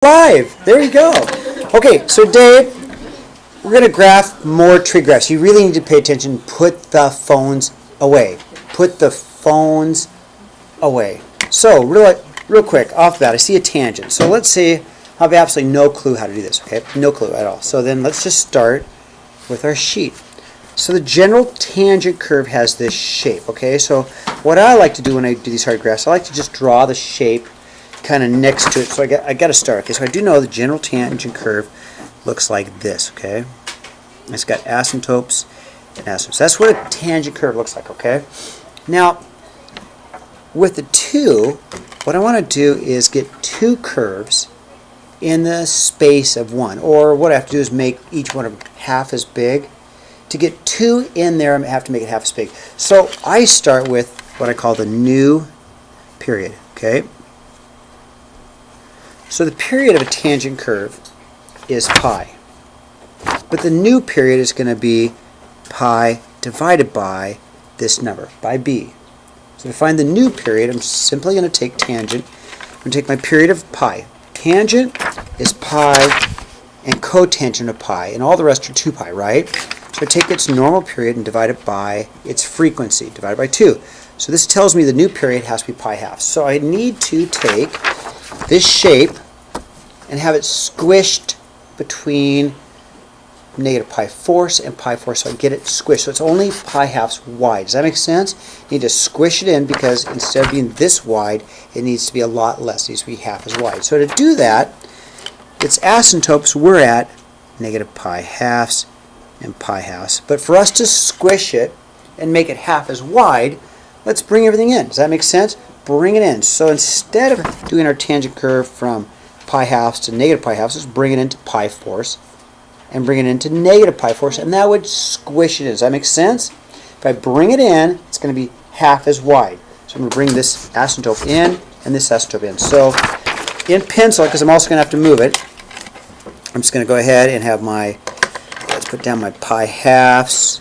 Live. There you go. Okay, so Dave, we're going to graph more tree graphs. You really need to pay attention. Put the phones away. Put the phones away. So, real quick, off the bat, I see a tangent. So let's say I have absolutely no clue how to do this, okay? No clue at all. So then let's just start with our sheet. So the general tangent curve has this shape, okay? So what I like to do when I do these hard graphs, I like to just draw the shape kind of next to it. So I got to start. Okay, so I do know the general tangent curve looks like this, okay? It's got asymptotes and asymptotes. That's what a tangent curve looks like, okay? Now, with the two, what I want to do is get two curves in the space of one. Or what I have to do is make each one of them half as big. To get two in there, I have to make it half as big. So I start with what I call the new period, okay? So the period of a tangent curve is pi. But the new period is going to be pi divided by this number, by b. So to find the new period, I'm simply going to take tangent. I'm going to take my period of pi. Tangent is pi and cotangent of pi, and all the rest are 2 pi, right? So I take its normal period and divide it by its frequency, divided by 2. So this tells me the new period has to be pi halves. So I need to take this shape and have it squished between negative pi fourths and pi fourths, so I get it squished. So it's only pi halves wide. Does that make sense? You need to squish it in because instead of being this wide, it needs to be a lot less. It needs to be half as wide. So to do that, its asymptotes we're at negative pi halves and pi halves. But for us to squish it and make it half as wide, let's bring everything in. Does that make sense? Bring it in. So instead of doing our tangent curve from pi halves to negative pi halves, let's bring it into pi fourths and bring it into negative pi fourths, and that would squish it in. Does that make sense? If I bring it in, it's going to be half as wide. So I'm going to bring this asymptote in and this asymptote in. So in pencil, because I'm also going to have to move it, I'm just going to go ahead and have my, let's put down my pi halves,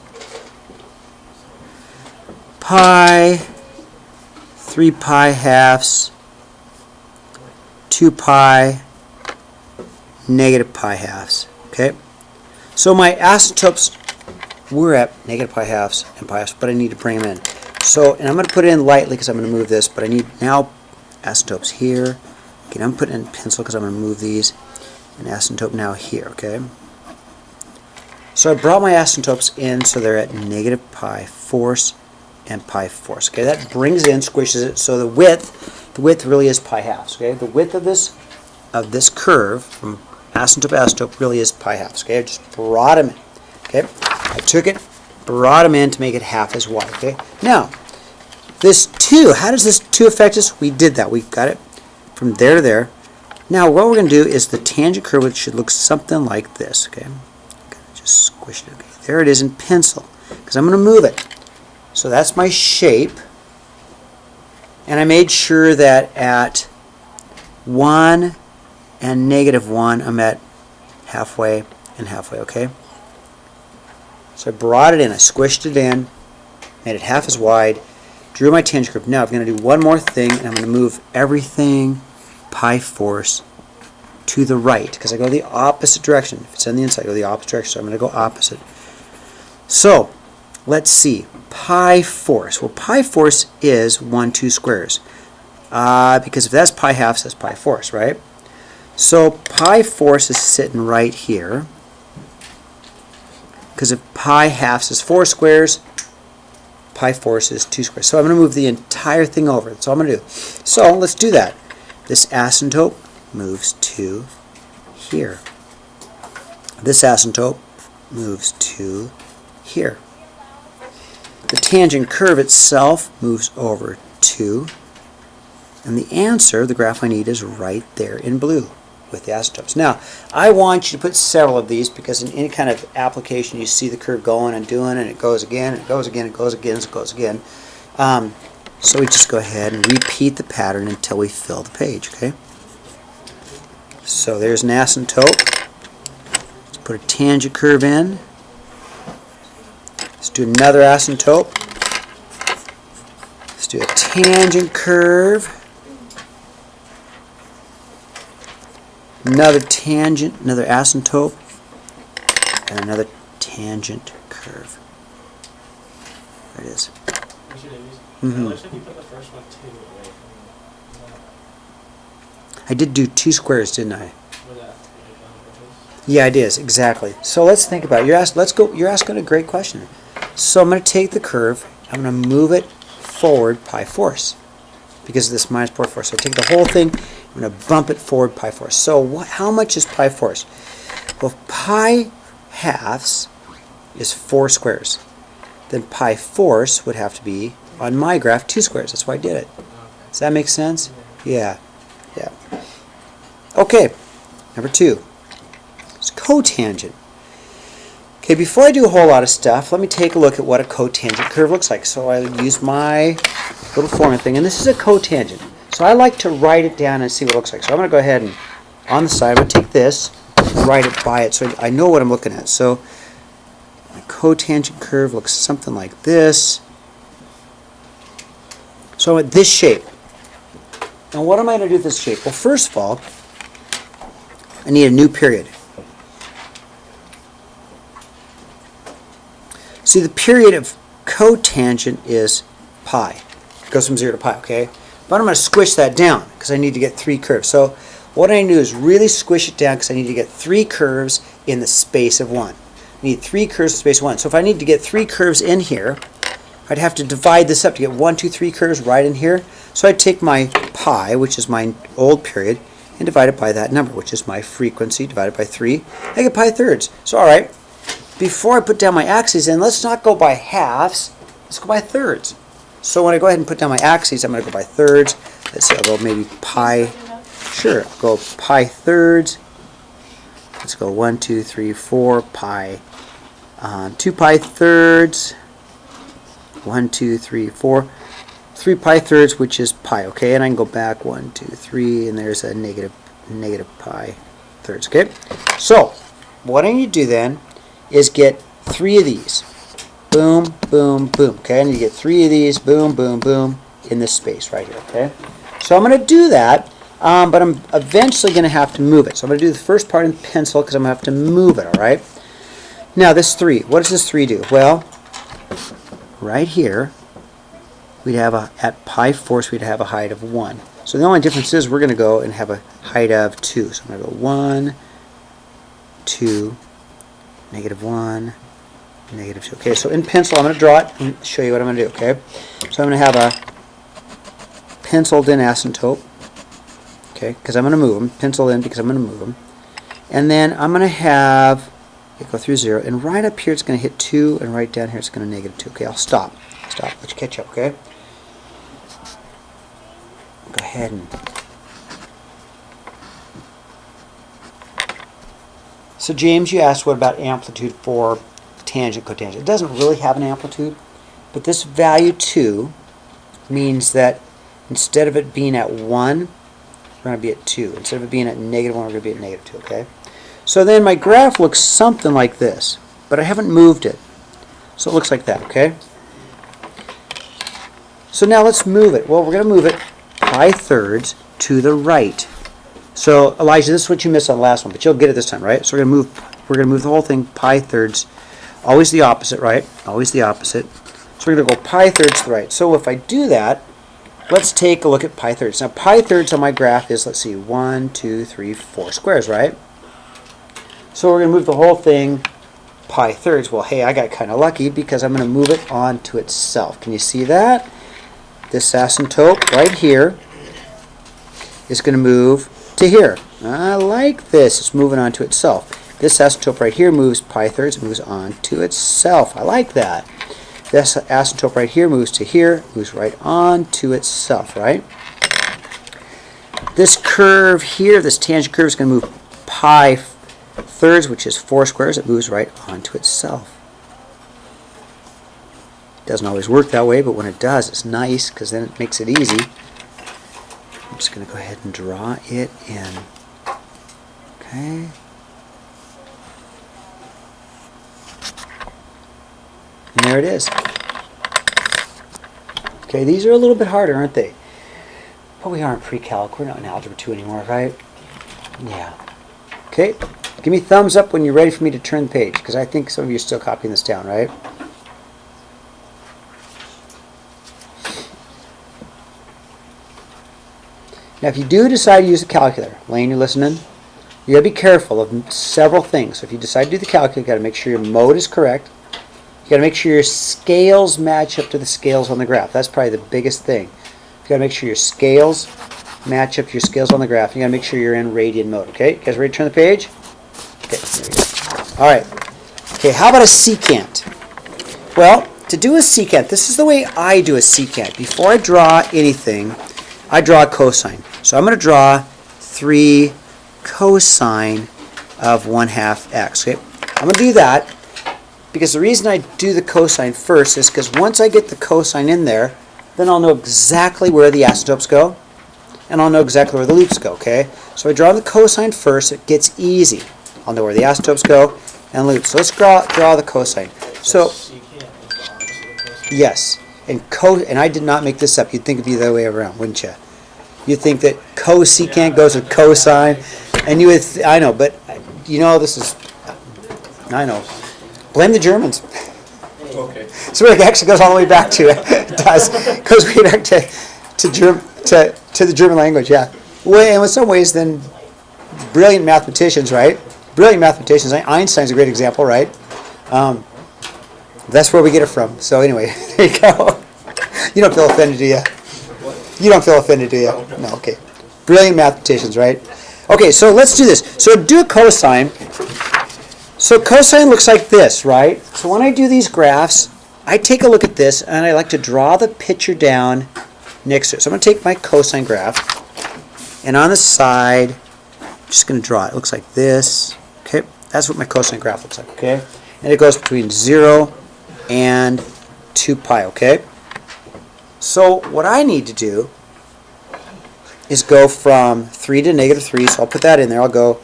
pi, 3 pi halves, 2 pi, negative pi halves. Okay? So my asymptotes were at negative pi halves and pi halves, but I need to bring them in. So, and I'm going to put it in lightly because I'm going to move this, but I need now asymptotes here. Okay, I'm putting in pencil because I'm going to move these. And asymptote now here, okay? So I brought my asymptotes in so they're at negative pi fourths and pi fourths. Okay, that brings in, squishes it, so the width really is pi halves. Okay, the width of this curve from asymptote to asymptote really is pi halves. Okay, I just brought them in. Okay, I took it, brought them in to make it half as wide. Okay, now this 2, how does this 2 affect us? We did that. We got it from there to there. Now what we're going to do is the tangent curve, which should look something like this. Okay, just squish it. Okay, there it is in pencil because I'm going to move it. So that's my shape, and I made sure that at 1 and negative 1 I'm at halfway and halfway, okay? So I brought it in, I squished it in, made it half as wide, drew my tangent curve. Now I'm going to do one more thing, and I'm going to move everything pi fourths to the right because I go the opposite direction. If it's on the inside, I go the opposite direction, so I'm going to go opposite. So let's see, pi fourths. Well, pi fourths is 1, 2 squares. Because if that's pi halves, that's pi fourths, right? So pi fourths is sitting right here. Because if pi halves is 4 squares, pi fourths is 2 squares. So I'm going to move the entire thing over. That's all I'm going to do. So let's do that. This asymptote moves to here. This asymptote moves to here. The tangent curve itself moves over 2. And the answer, the graph I need, is right there in blue with the asymptotes. Now, I want you to put several of these because in any kind of application you see the curve going and doing, and it goes again, and it goes again, it goes again, it goes again. So we just go ahead and repeat the pattern until we fill the page, okay? So there's an asymptote. Let's put a tangent curve in. Let's do another asymptote. Let's do a tangent curve. another tangent, another asymptote, and another tangent curve. There it is. It looks like you put the first one 2 away from I did do 2 squares, didn't I? was that Yeah, it is, exactly. So let's think about it. You're asking a great question. So I'm going to take the curve, I'm going to move it forward pi fourths because of this minus pi fourths. So I take the whole thing, I'm going to bump it forward pi fourths. So how much is pi fourths? Well, if pi halves is 4 squares, then pi fourths would have to be, on my graph, 2 squares. That's why I did it. Does that make sense? Yeah. Yeah. Okay, number 2. It's cotangent. Okay, before I do a whole lot of stuff, let me take a look at what a cotangent curve looks like. So I use my little formula thing, and this is a cotangent. So I like to write it down and see what it looks like. So I'm going to go ahead and, on the side, I'm going to take this, write it by it, so I know what I'm looking at. So my cotangent curve looks something like this. So I want this shape. Now what am I going to do with this shape? Well, first of all, I need a new period. See, the period of cotangent is pi. It goes from 0 to pi, okay? But I'm going to squish that down because I need to get 3 curves. So what I need to do is really squish it down because I need to get 3 curves in the space of 1. I need 3 curves in the space of 1. So if I need to get 3 curves in here, I'd have to divide this up to get 1, 2, 3 curves right in here. So I'd take my pi, which is my old period, and divide it by that number, which is my frequency, divided by 3. I get pi thirds. So all right, before I put down my axes in, let's not go by halves, let's go by thirds. So when I go ahead and put down my axes, I'm going to go by thirds. Let's see, I'll go maybe pi, sure, I'll go pi thirds. Let's go 1, 2, 3, 4, pi, 2 pi thirds, 1, 2, 3, 4, 3 pi thirds, which is pi, okay? And I can go back 1, 2, 3, and there's a negative pi thirds, okay? So what I need to do then is get 3 of these. Boom, boom, boom, okay? I need to get 3 of these, boom, boom, boom, in this space right here, okay? So I'm going to do that, but I'm eventually going to have to move it. So I'm going to do the first part in pencil because I'm going to have to move it, all right? Now this 3, what does this 3 do? Well, right here, we'd have at pi fourths, we'd have a height of 1. So the only difference is we're going to go and have a height of 2. So I'm going to go 1, 2, negative 1, negative 2. Okay, so in pencil, I'm going to draw it and show you what I'm going to do, okay? So I'm going to have a penciled in asymptote, okay, because I'm going to move them. Pencil in because I'm going to move them. And then I'm going to have it go through 0, and right up here it's going to hit 2, and right down here it's going to negative 2. Okay, I'll stop. Stop. Let you catch up, okay? Go ahead and... So James, you asked what about amplitude for tangent, cotangent. It doesn't really have an amplitude, but this value 2 means that instead of it being at 1, we're going to be at 2. Instead of it being at negative 1, we're going to be at negative 2, okay? So then my graph looks something like this, but I haven't moved it. So it looks like that, okay? So now let's move it. Well, we're going to move it pi thirds to the right. So Elijah, this is what you missed on the last one, but you'll get it this time, right? So we're going to move the whole thing pi thirds, always the opposite, right? Always the opposite. So we're going to go pi thirds to the right. So if I do that, let's take a look at pi thirds. Now pi thirds on my graph is, let's see, 1, 2, 3, 4 squares, right? So we're going to move the whole thing pi thirds. Well, hey, I got kind of lucky because I'm going to move it onto itself. Can you see that? This asymptote right here is going to move to here. I like this. It's moving onto itself. This asymptote right here moves pi thirds. It moves onto itself. I like that. This asymptote right here moves to here. Moves right onto itself, right? This curve here, this tangent curve, is going to move pi thirds, which is 4 squares. It moves right onto itself. Doesn't always work that way, but when it does, it's nice because then it makes it easy. I'm just going to go ahead and draw it in. Okay. And there it is. Okay, these are a little bit harder, aren't they? But we aren't pre-calc. We're not in Algebra 2 anymore, right? Yeah. Okay, give me thumbs up when you're ready for me to turn the page, because I think some of you are still copying this down, right? Now, if you do decide to use a calculator, Lane, you're listening, you got to be careful of several things. So if you decide to do the calculator, you got to make sure your mode is correct. You got to make sure your scales match up to the scales on the graph. That's probably the biggest thing. You got to make sure your scales match up to your scales on the graph. You got to make sure you're in radian mode. Okay, you guys ready to turn the page? Okay, there we go. All right. Okay, how about a secant? Well, to do a secant, this is the way I do a secant. Before I draw anything, I draw a cosine. So I'm going to draw 3 cosine of 1/2 x. Okay, I'm going to do that because the reason I do the cosine first is because once I get the cosine in there, then I'll know exactly where the asymptotes go, and I'll know exactly where the loops go. Okay, so I draw the cosine first. It gets easy. I'll know where the asymptotes go and loops. So let's draw the cosine. So yes, and I did not make this up. You'd think it'd be the other way around, wouldn't you? You'd think that cosecant goes with cosine, and you would. I know, but you know this is. I know. Blame the Germans. Okay. So it actually goes all the way back to it. Does goes way back to the German language. Yeah. Well, in some ways, then brilliant mathematicians, right? Brilliant mathematicians. Einstein's a great example, right? That's where we get it from. So anyway, there you go. You don't feel offended, do you? You don't feel offended, do you? No, okay. Brilliant mathematicians, right? Okay, so let's do this. So do a cosine. So cosine looks like this, right? So when I do these graphs, I take a look at this, and I like to draw the picture down next to it. So I'm going to take my cosine graph, and on the side, I'm just going to draw it. It looks like this. Okay, that's what my cosine graph looks like, okay? And it goes between 0 and 2 pi, okay? So what I need to do is go from 3 to -3, so I'll put that in there. I'll go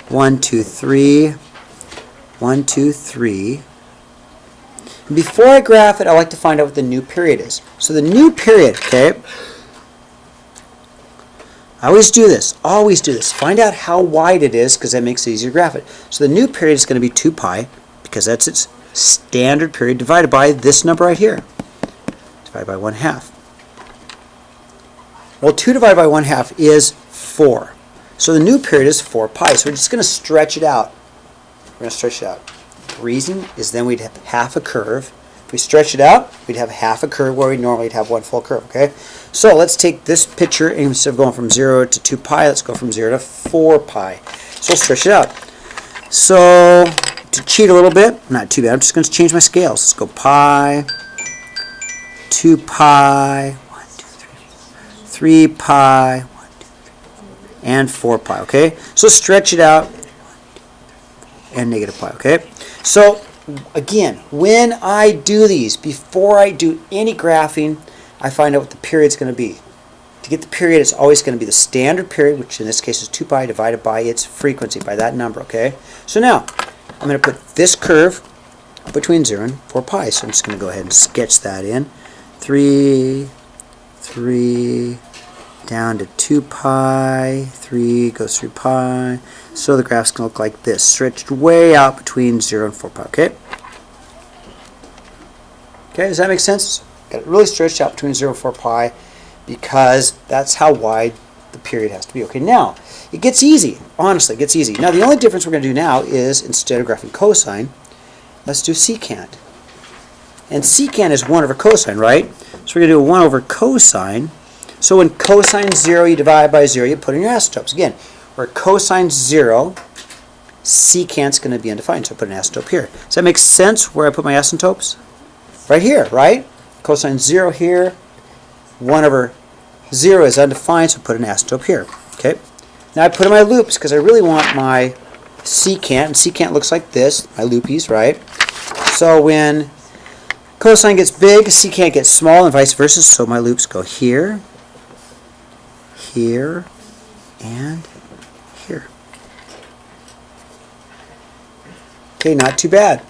1, 2, 3, 1, 2, 3. And before I graph it, I like to find out what the new period is. So the new period, okay, I always do this, Find out how wide it is, because that makes it easier to graph it. So the new period is going to be 2 pi, because that's its standard period, divided by this number right here. Divided by 1/2. Well, 2 divided by 1/2 is 4. So the new period is 4 pi. So we're just going to stretch it out. We're going to stretch it out. The reason is then we'd have half a curve. If we stretch it out, we'd have half a curve where we normally would have one full curve. Okay. So let's take this picture, and instead of going from 0 to 2 pi, let's go from 0 to 4 pi. So let's stretch it out. So to cheat a little bit, not too bad, I'm just going to change my scales. Let's go pi, 2 pi, 1, 2, 3 pi, 1, 2, 3, and 4 pi, okay? So stretch it out, and -pi, okay? So, again, when I do these, before I do any graphing, I find out what the period's going to be. To get the period, it's always going to be the standard period, which in this case is 2 pi divided by its frequency, by that number, okay? So now, I'm going to put this curve between 0 and 4 pi. So I'm just going to go ahead and sketch that in. 3, 3, down to 2 pi, 3 goes through pi. So the graph's going to look like this, stretched way out between 0 and 4 pi, okay? Okay, does that make sense? Got it really stretched out between 0 and 4 pi because that's how wide the period has to be. Okay, now, it gets easy. Honestly, it gets easy. Now, the only difference we're going to do now is, instead of graphing cosine, let's do secant. And secant is 1 over cosine, right? So we're going to do a 1 over cosine. So when cosine's 0, you divide by 0, you put in your asymptotes. Again, where cosine's 0, secant's going to be undefined, so I put an asymptote here. Does that make sense where I put my asymptotes? Right here, right? Cosine's 0 here. 1 over 0 is undefined, so I put an asymptote here. Okay. Now I put in my loops because I really want my secant, and secant looks like this, my loopies, right? So when cosine gets big, secant gets small, and vice versa. So my loops go here, here, and here. Okay, not too bad.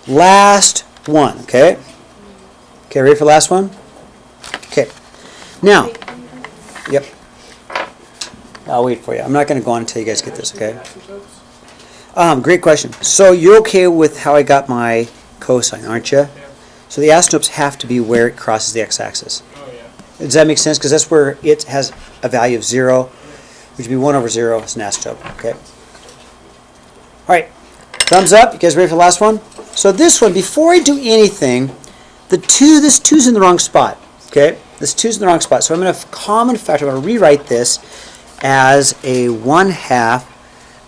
Last one, okay? Okay, ready for the last one? Okay. Now, yep. I'll wait for you. I'm not going to go on until you guys get this, okay? Great question. So you're okay with how I got my cosine, aren't you? So the asymptotes have to be where it crosses the x-axis. Oh, yeah. Does that make sense? Because that's where it has a value of 0, which would be 1 over 0 as an asymptote, okay? All right, thumbs up. You guys ready for the last one? So this one, before I do anything, this 2's in the wrong spot, okay? This 2's in the wrong spot. So I'm going to common factor. I'm going to rewrite this as a 1/2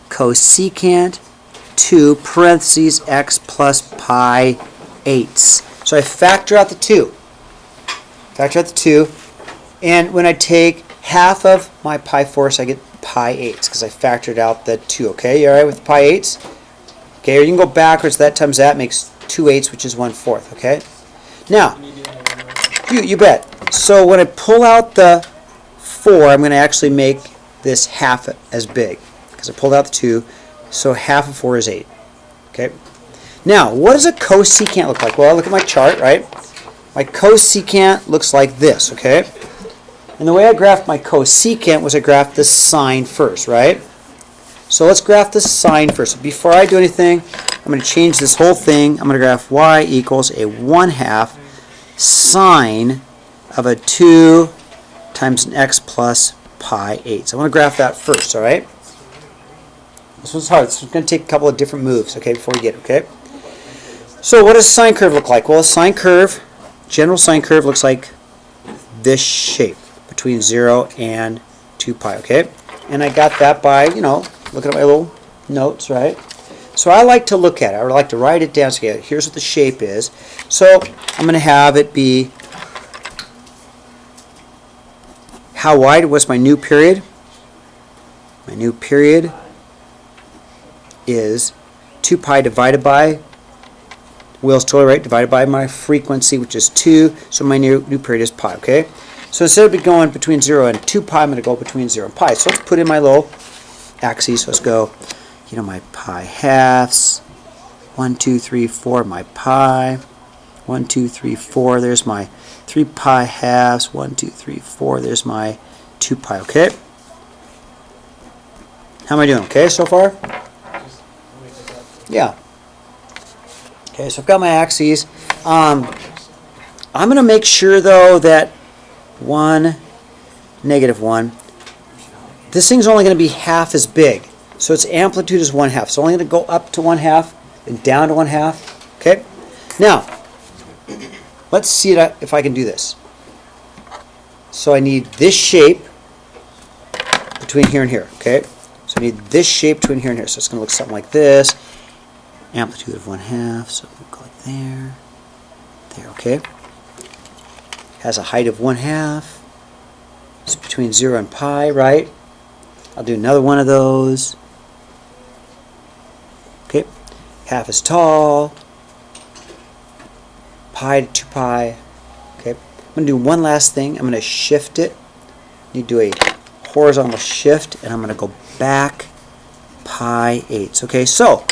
cosecant 2 parentheses x plus pi 8ths. So I factor out the 2. Factor out the 2. And when I take half of my pi 4ths, I get pi 8ths because I factored out the 2. Okay, you all right with pi 8ths? Okay, or you can go backwards. That times that makes 2 8ths, which is 1/4. Okay? Now, you bet. So when I pull out the 4, I'm going to actually make this half as big because I pulled out the 2. So half of 4 is 8. Okay? Now, what does a cosecant look like? Well, look at my chart, right? My cosecant looks like this, okay? And the way I graphed my cosecant was I graphed the sine first, right? So let's graph the sine first. Before I do anything, I'm going to change this whole thing. I'm going to graph y equals a 1/2 sine of a 2 times an x plus pi 8. So I want to graph that first, all right? This one's hard. This is going to take a couple of different moves, okay, before we get it, okay? So what does a sine curve look like? Well, a sine curve, general sine curve looks like this shape between 0 and 2 pi, okay? And I got that by, looking at my little notes, right? So I like to look at it. I would like to write it down. So here's what the shape is. So I'm going to have it be how wide was my new period? My new period is 2 pi divided by, Will's totally right, divided by my frequency, which is 2. So my new period is pi, okay? So instead of going between 0 and 2 pi, I'm going to go between 0 and pi. So let's put in my little axes. So let's go, my pi halves. 1, 2, 3, 4, my pi. 1, 2, 3, 4. There's my 3 pi halves. 1, 2, 3, 4. There's my 2 pi, okay? How am I doing? Okay so far? Yeah. Okay, so I've got my axes. I'm going to make sure, though, that 1, -1, this thing's only going to be half as big. So its amplitude is 1/2. So only going to go up to 1/2 and down to 1/2. Okay? Now, let's see if I can do this. So I need this shape between here and here. Okay? So I need this shape between here and here. So it's going to look something like this. Amplitude of 1/2. So we'll go like there. There, okay? Has a height of 1/2. It's between 0 and pi, right? I'll do another one of those. Okay, half as tall. Pi to 2 pi. Okay, I'm going to do one last thing. I'm going to shift it. You do a horizontal shift, and I'm going to go back pi 8. Okay, so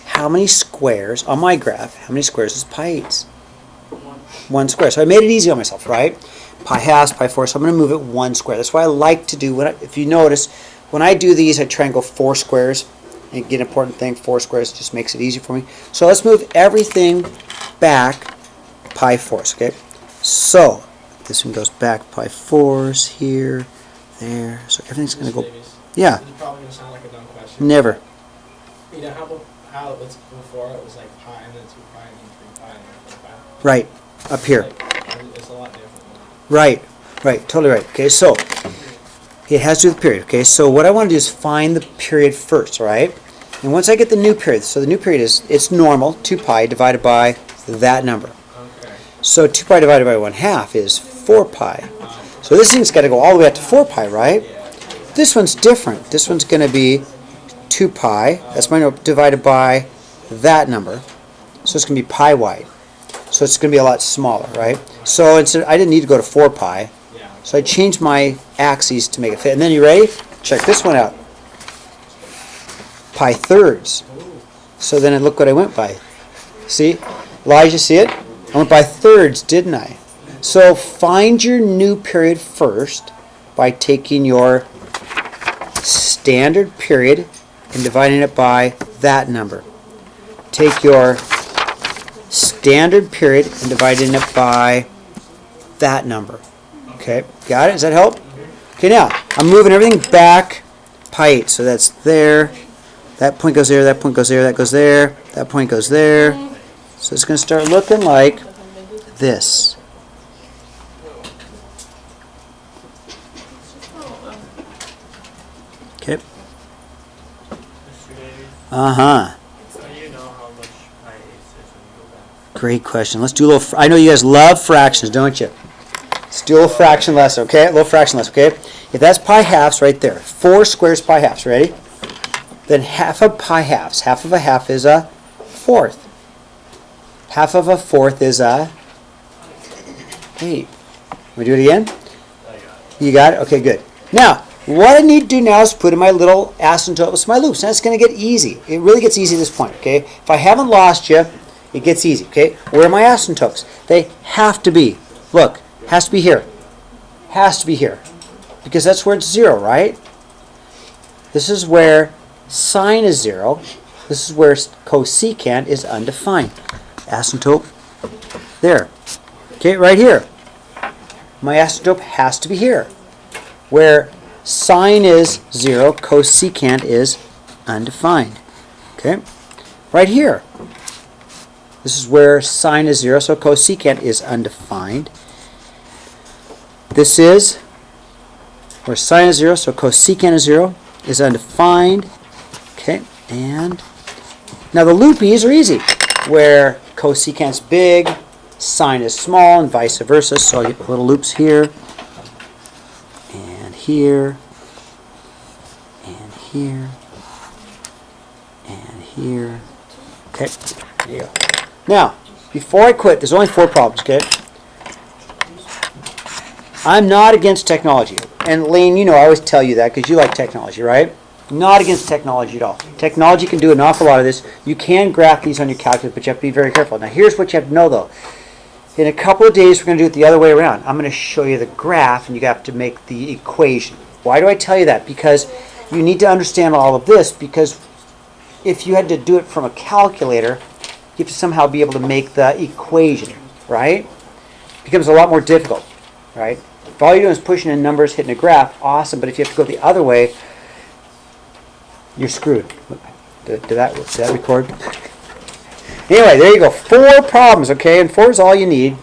how many squares on my graph? How many squares is pi 8? 1 square. So I made it easy on myself, right? Pi halves, pi 4. So I'm going to move it 1 square. That's what I like to do. If you notice, when I do these, I try and go 4 squares. And get an important thing, 4 squares just makes it easy for me. So let's move everything back pi 4s, okay? So this one goes back pi 4s here, there. So everything's going to go. Yeah. This is probably going to sound like a dumb question. Never. You know how it was before? It was like pi and then 2 pi and then 3 pi and then 4 pi. Right. Up here. It's a lot different. Right. Right. Totally right. Okay. So it has to do with the period. Okay. So what I want to do is find the period first. All right. And once I get the new period, so the new period it's normal 2 pi divided by that number. Okay. So 2 pi divided by 1/2 is 4 pi. So this thing's got to go all the way up to 4 pi, right? This one's different. This one's going to be 2 pi. That's my number divided by that number. So it's going to be pi wide. So it's going to be a lot smaller, right? So instead, I didn't need to go to 4 pi. So I changed my axes to make it fit. And then you ready? Check this one out. Pi thirds. So then look what I went by. See? Elijah, see it? I went by thirds, didn't I? So find your new period first by taking your standard period and dividing it by that number. Take your standard period and dividing it by that number. Okay, got it? Does that help? Okay, now I'm moving everything back pi 8. So that's there. That point goes there, that point goes there, that goes there, that point goes there. So it's going to start looking like this. Okay. Uh-huh. So you know how much pi is when you go back. Great question. Let's do a little, I know you guys love fractions, don't you? Let's do a little fraction lesson, okay? A little fraction lesson, okay? If that's pi halves right there, 4 squares pi halves, ready? Then half of pi halves, half of a half is a fourth. Half of a fourth is a 8. We do it again? You got it? Okay, good. Now, what I need to do now is put in my little asymptotes, my loops. Now it's going to get easy. It really gets easy at this point, okay? If I haven't lost you, it gets easy, okay? Where are my asymptotes? They have to be, look, has to be here. Has to be here. Because that's where it's 0, right? This is where sine is 0. This is where cosecant is undefined. Asymptote there. Okay, right here. My asymptote has to be here. Where sine is 0, cosecant is undefined. Okay? Right here. This is where sine is 0, so cosecant is undefined. This is where sine is 0, so cosecant is 0, is undefined. Okay, and now the loopies are easy, where cosecant's big, sine is small, and vice versa. So I get little loops here, and here, and here, and here. Okay, there you go. Now, before I quit, there's only 4 problems, okay? I'm not against technology. And Lane, you know, I always tell you that because you like technology, right? Not against technology at all. Technology can do an awful lot of this. You can graph these on your calculator, but you have to be very careful. Now, here's what you have to know, though. In a couple of days, we're going to do it the other way around. I'm going to show you the graph, and you have to make the equation. Why do I tell you that? Because you need to understand all of this, because if you had to do it from a calculator, you have to somehow be able to make the equation, right? It becomes a lot more difficult, right? If all you're doing is pushing in numbers, hitting a graph, awesome. But if you have to go the other way, you're screwed. Did that record? Anyway, there you go. 4 problems, okay? And 4 is all you need.